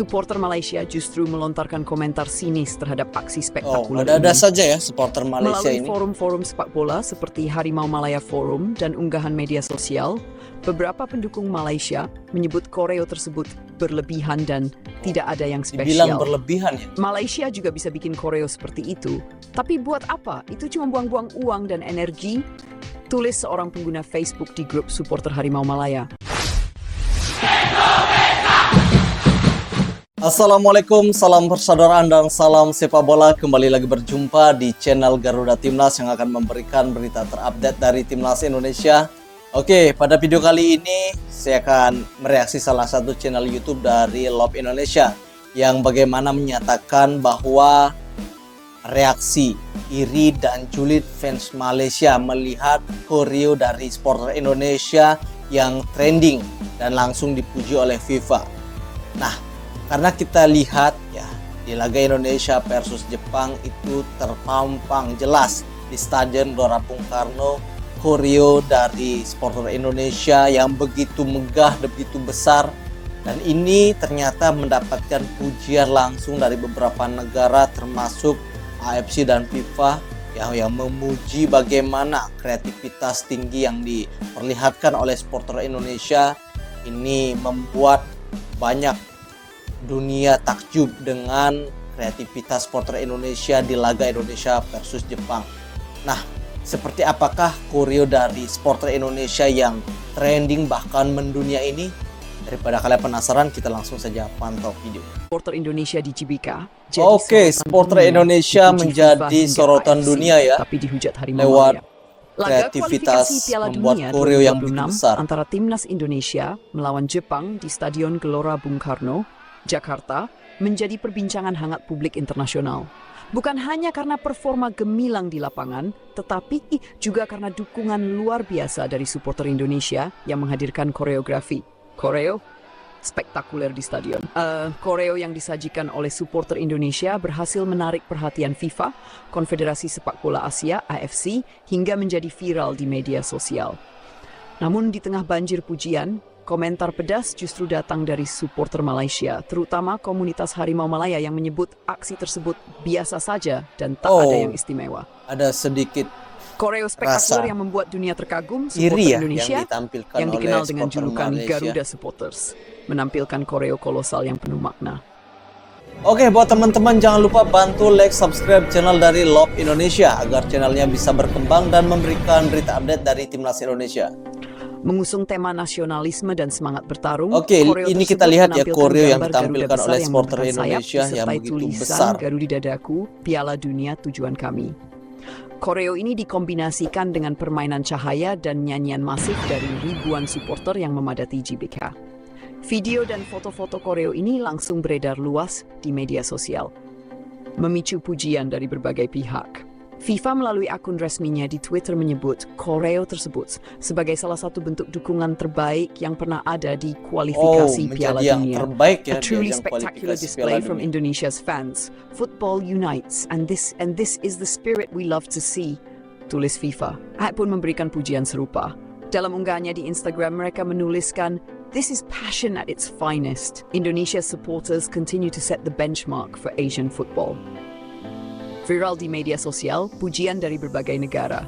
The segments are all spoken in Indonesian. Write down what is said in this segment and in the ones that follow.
Supporter Malaysia justru melontarkan komentar sinis terhadap aksi spektakuler ada ini. saja ya supporter Malaysia Melalui ini. forum-forum sepak bola seperti Harimau Malaya Forum dan unggahan media sosial, beberapa pendukung Malaysia menyebut koreo tersebut berlebihan dan tidak ada yang Dibilang spesial. berlebihan ya. Malaysia juga bisa bikin koreo seperti itu. Tapi buat apa? Itu cuma buang-buang uang dan energi. Tulis seorang pengguna Facebook di grup supporter Harimau Malaya. Assalamualaikum, salam persaudaraan dan salam sepak bola. Kembali lagi berjumpa di channel Garuda Timnas yang akan memberikan berita terupdate dari Timnas Indonesia. Oke, pada video kali ini saya akan mereaksi salah satu channel YouTube dari Love Indonesia yang bagaimana menyatakan bahwa reaksi iri dan julid fans Malaysia melihat koreo dari supporter Indonesia yang trending dan langsung dipuji oleh FIFA. Nah, karena kita lihat ya di laga Indonesia versus Jepang itu terpampang jelas di Stadion Gelora Bung Karno koreo dari supporter Indonesia yang begitu megah, begitu besar, dan ini ternyata mendapatkan pujian langsung dari beberapa negara termasuk AFC dan FIFA yang memuji bagaimana kreativitas tinggi yang diperlihatkan oleh supporter Indonesia. Ini membuat banyak dunia takjub dengan kreativitas supporter Indonesia di laga Indonesia versus Jepang. Nah, seperti apakah koreo dari supporter Indonesia yang trending bahkan mendunia ini? Daripada kalian penasaran, kita langsung saja pantau video. Supporter Indonesia di GBK. Oke, supporter Indonesia menjadi sorotan dunia ya, tapi dihujat Harimau lewat Malaya. Laga kreativitas kualifikasi Piala membuat Dunia koreo yang begitu 2026 besar. antara Timnas Indonesia melawan Jepang di Stadion Gelora Bung Karno, Jakarta, menjadi perbincangan hangat publik internasional. Bukan hanya karena performa gemilang di lapangan, tetapi juga karena dukungan luar biasa dari supporter Indonesia yang menghadirkan koreografi. Koreo spektakuler di stadion. Koreo yang disajikan oleh supporter Indonesia berhasil menarik perhatian FIFA, Konfederasi Sepak Bola Asia (AFC), hingga menjadi viral di media sosial. Namun di tengah banjir pujian, komentar pedas justru datang dari supporter Malaysia, terutama komunitas Harimau Malaya yang menyebut aksi tersebut biasa saja dan tak ada yang istimewa. Ada sedikit Koreo spektakuler yang membuat dunia terkagum, iri supporter ya Indonesia yang ditampilkan yang dikenal oleh dengan supporter julukan Malaysia. Garuda Supporters, menampilkan koreo kolosal yang penuh makna. Oke, buat teman-teman jangan lupa bantu like, subscribe channel dari Love Indonesia agar channelnya bisa berkembang dan memberikan berita update dari Timnas Indonesia. Mengusung tema nasionalisme dan semangat bertarung. Oke, ini kita lihat ya koreo yang ditampilkan oleh supporter sayap Indonesia yang disertai begitu tulisan besar. Garuda Dadaku, Piala Dunia tujuan kami. Koreo ini dikombinasikan dengan permainan cahaya dan nyanyian masif dari ribuan supporter yang memadati GBK. Video dan foto-foto koreo ini langsung beredar luas di media sosial, memicu pujian dari berbagai pihak. FIFA melalui akun resminya di Twitter menyebut koreo tersebut sebagai salah satu bentuk dukungan terbaik yang pernah ada di kualifikasi Piala Dunia. A truly spectacular display from Indonesia's fans. Football unites, and this is the spirit we love to see, tulis FIFA. AHK pun memberikan pujian serupa. Dalam unggahannya di Instagram, mereka menuliskan, "This is passion at its finest. Indonesia supporters continue to set the benchmark for Asian football." Viral di media sosial, pujian dari berbagai negara.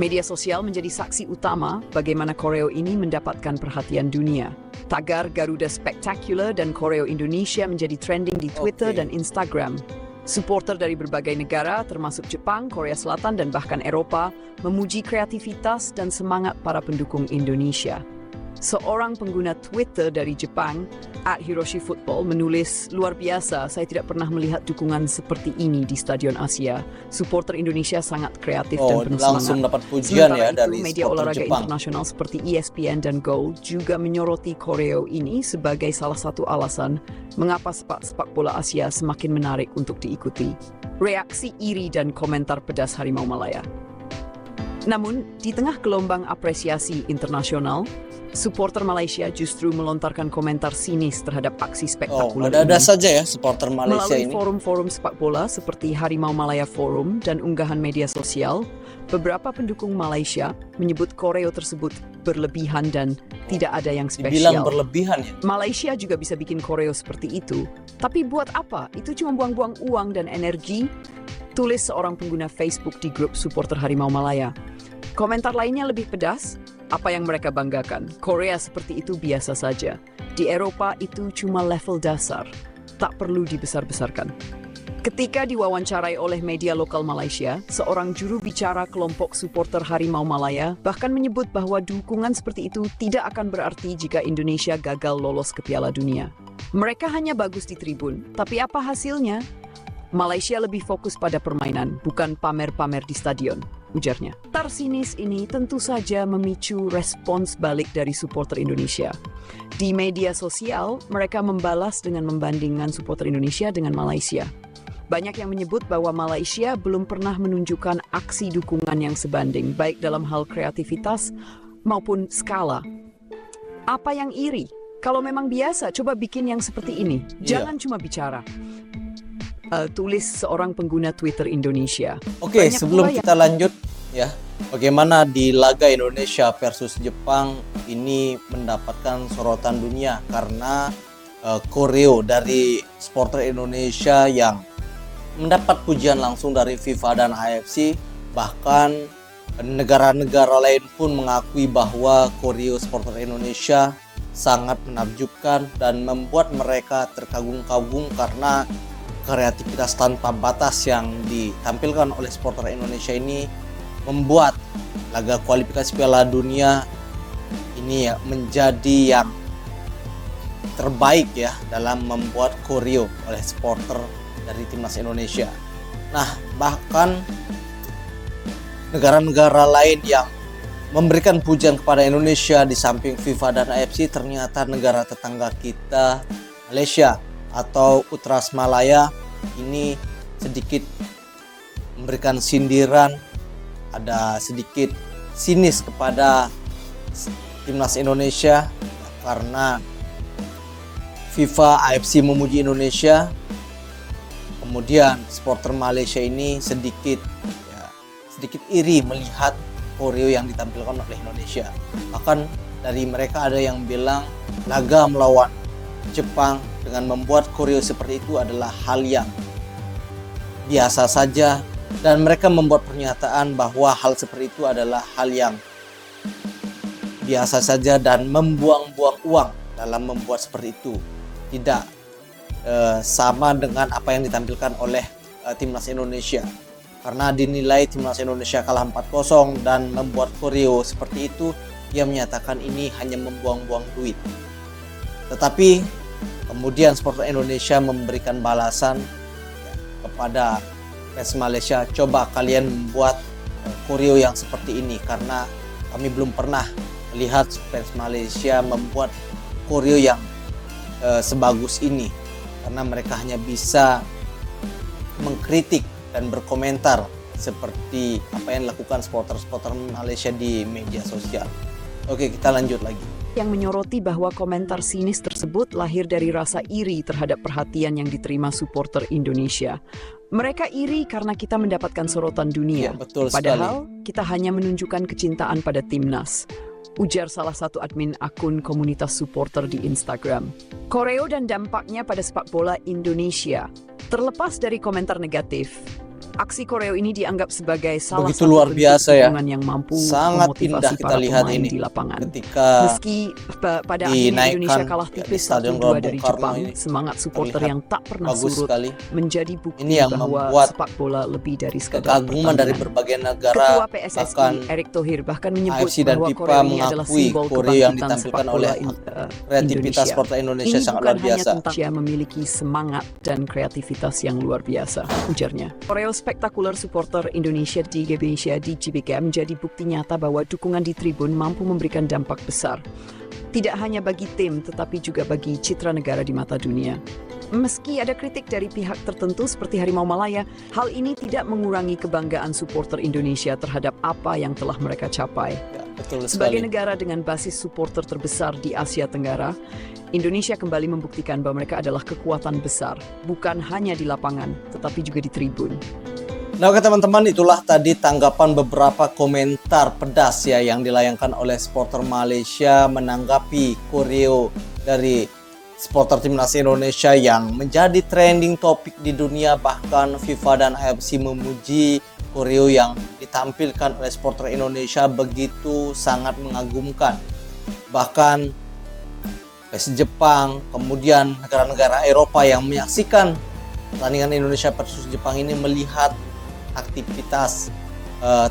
Media sosial menjadi saksi utama bagaimana koreo ini mendapatkan perhatian dunia. Tagar Garuda Spectacular dan koreo Indonesia menjadi trending di Twitter dan Instagram. Supporter dari berbagai negara, termasuk Jepang, Korea Selatan, dan bahkan Eropa, memuji kreativitas dan semangat para pendukung Indonesia. Seorang pengguna Twitter dari Jepang, @HiroshiFootball, menulis, "Luar biasa, saya tidak pernah melihat dukungan seperti ini di Stadion Asia. Supporter Indonesia sangat kreatif dan penuh langsung semangat." dapat pujian ya Sementara dari itu, media supporter olahraga Jepang. internasional seperti ESPN dan Goal juga menyoroti koreo ini sebagai salah satu alasan mengapa sepak bola Asia semakin menarik untuk diikuti. Reaksi iri dan komentar pedas Harimau Malaya. Namun, di tengah gelombang apresiasi internasional, supporter Malaysia justru melontarkan komentar sinis terhadap aksi spektakuler ada ini. saja ya supporter Malaysia Melalui ini. forum-forum sepak bola seperti Harimau Malaya Forum dan unggahan media sosial, Beberapa pendukung Malaysia menyebut koreo tersebut berlebihan dan tidak ada yang Dibilang spesial. berlebihan ya? Malaysia juga bisa bikin koreo seperti itu. Tapi buat apa? Itu cuma buang-buang uang dan energi. Tulis seorang pengguna Facebook di grup supporter Harimau Malaya. Komentar lainnya lebih pedas. Apa yang mereka banggakan? Korea seperti itu biasa saja. Di Eropa itu cuma level dasar. Tak perlu dibesar-besarkan. Ketika diwawancarai oleh media lokal Malaysia, seorang juru bicara kelompok supporter Harimau Malaya bahkan menyebut bahwa dukungan seperti itu tidak akan berarti jika Indonesia gagal lolos ke Piala Dunia. Mereka hanya bagus di tribun, tapi apa hasilnya? Malaysia lebih fokus pada permainan, bukan pamer-pamer di stadion, ujarnya. Tar sinis ini tentu saja memicu respons balik dari supporter Indonesia. Di media sosial, mereka membalas dengan membandingkan supporter Indonesia dengan Malaysia. Banyak yang menyebut bahwa Malaysia belum pernah menunjukkan aksi dukungan yang sebanding, baik dalam hal kreativitas maupun skala. Apa yang iri? Kalau memang biasa, coba bikin yang seperti ini. Jangan cuma bicara. Tulis seorang pengguna Twitter Indonesia. Oke, sebelum kita lanjut ya, bagaimana di laga Indonesia versus Jepang ini mendapatkan sorotan dunia karena koreo dari supporter Indonesia yang mendapat pujian langsung dari FIFA dan AFC. Bahkan negara-negara lain pun mengakui bahwa koreo supporter Indonesia sangat menakjubkan dan membuat mereka terkagum-kagum karena kreativitas tanpa batas yang ditampilkan oleh supporter Indonesia ini membuat laga kualifikasi Piala Dunia ini ya menjadi yang terbaik ya dalam membuat koreo oleh supporter dari timnas Indonesia. Nah, bahkan negara-negara lain yang memberikan pujian kepada Indonesia di samping FIFA dan AFC, ternyata negara tetangga kita, Malaysia atau Utras Malaya, ini sedikit memberikan sindiran, ada sedikit sinis kepada timnas Indonesia karena FIFA, AFC memuji Indonesia. Kemudian supporter Malaysia ini sedikit iri melihat koreo yang ditampilkan oleh Indonesia. Bahkan dari mereka ada yang bilang laga melawan Jepang dengan membuat koreo seperti itu adalah hal yang biasa saja, dan mereka membuat pernyataan bahwa hal seperti itu adalah hal yang biasa saja dan membuang-buang uang dalam membuat seperti itu. Tidak sama dengan apa yang ditampilkan oleh timnas Indonesia, karena dinilai timnas Indonesia kalah 4-0 dan membuat koreo seperti itu. Ia menyatakan ini hanya membuang-buang duit. Tetapi kemudian supporter Indonesia memberikan balasan kepada fans Malaysia, coba kalian membuat koreo yang seperti ini karena kami belum pernah melihat fans Malaysia membuat koreo yang sebagus ini. Karena mereka hanya bisa mengkritik dan berkomentar seperti apa yang dilakukan supporter-supporter Malaysia di media sosial. Oke, kita lanjut lagi. Yang menyoroti bahwa komentar sinis tersebut lahir dari rasa iri terhadap perhatian yang diterima supporter Indonesia. Mereka iri karena kita mendapatkan sorotan dunia. Ya, betul Padahal sekali. kita hanya menunjukkan kecintaan pada timnas, ujar salah satu admin akun komunitas supporter di Instagram. Koreo dan dampaknya pada sepak bola Indonesia. Terlepas dari komentar negatif, aksi koreo ini dianggap sebagai salah Begitu satu luar bentuk biasa ya. dukungan yang mampu Sangat memotivasi indah kita para lihat pemain ini di lapangan. ketika Meski pada akhirnya dinaikkan Indonesia kalah ya, di tipis Stadion 1-2 Gelora dari Bung Karno Jepang, ini semangat supporter terlihat yang tak pernah bagus surut sekali. menjadi bukti Ini yang bahwa membuat sepak bola lebih dari sekadar kekaguman dari pertandingan. berbagai negara. Ketua Bahkan PSSI Erick Thohir bahkan menyebut AFC dan bahwa FIFA koreo ini adalah mengakui simbol koreo yang kebangkitan sepak ditampilkan oleh bola kreativitas Indonesia. supporter Indonesia Ini sangat bukan luar biasa. hanya tentang dia memiliki semangat dan kreativitas yang luar biasa, ujarnya. Koreo spektakuler supporter Indonesia di GBK menjadi bukti nyata bahwa dukungan di tribun mampu memberikan dampak besar. Tidak hanya bagi tim, tetapi juga bagi citra negara di mata dunia. Meski ada kritik dari pihak tertentu seperti Harimau Malaya, hal ini tidak mengurangi kebanggaan supporter Indonesia terhadap apa yang telah mereka capai. Ya, betul Sebagai sekali. negara dengan basis supporter terbesar di Asia Tenggara, Indonesia kembali membuktikan bahwa mereka adalah kekuatan besar, bukan hanya di lapangan, tetapi juga di tribun. Nah, oke teman-teman, itulah tadi tanggapan beberapa komentar pedas ya yang dilayangkan oleh supporter Malaysia menanggapi koreo dari supporter timnas Indonesia yang menjadi trending topik di dunia. Bahkan FIFA dan AFC memuji koreo yang ditampilkan oleh supporter Indonesia begitu sangat mengagumkan. Bahkan PES Jepang, kemudian negara-negara Eropa yang menyaksikan pertandingan Indonesia versus Jepang ini melihat aktivitas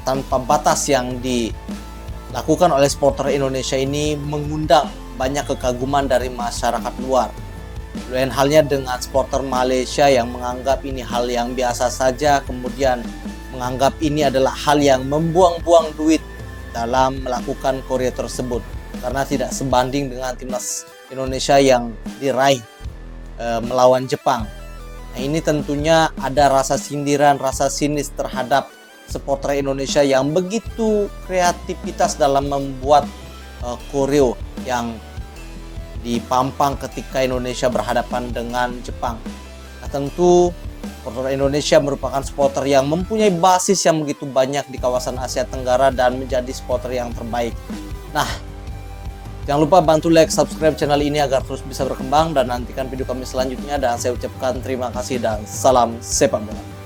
tanpa batas yang dilakukan oleh supporter Indonesia ini mengundang banyak kekaguman dari masyarakat luar. Lain halnya dengan supporter Malaysia yang menganggap ini hal yang biasa saja, kemudian menganggap ini adalah hal yang membuang-buang duit dalam melakukan koreo tersebut karena tidak sebanding dengan timnas Indonesia yang diraih melawan Jepang. Nah, ini tentunya ada rasa sindiran, rasa sinis terhadap supporter Indonesia yang begitu kreativitas dalam membuat koreo yang dipampang ketika Indonesia berhadapan dengan Jepang. Nah, tentu supporter Indonesia merupakan supporter yang mempunyai basis yang begitu banyak di kawasan Asia Tenggara dan menjadi supporter yang terbaik. Nah, jangan lupa bantu like, subscribe channel ini agar terus bisa berkembang, dan nantikan video kami selanjutnya. Dan saya ucapkan terima kasih dan salam sepak bola.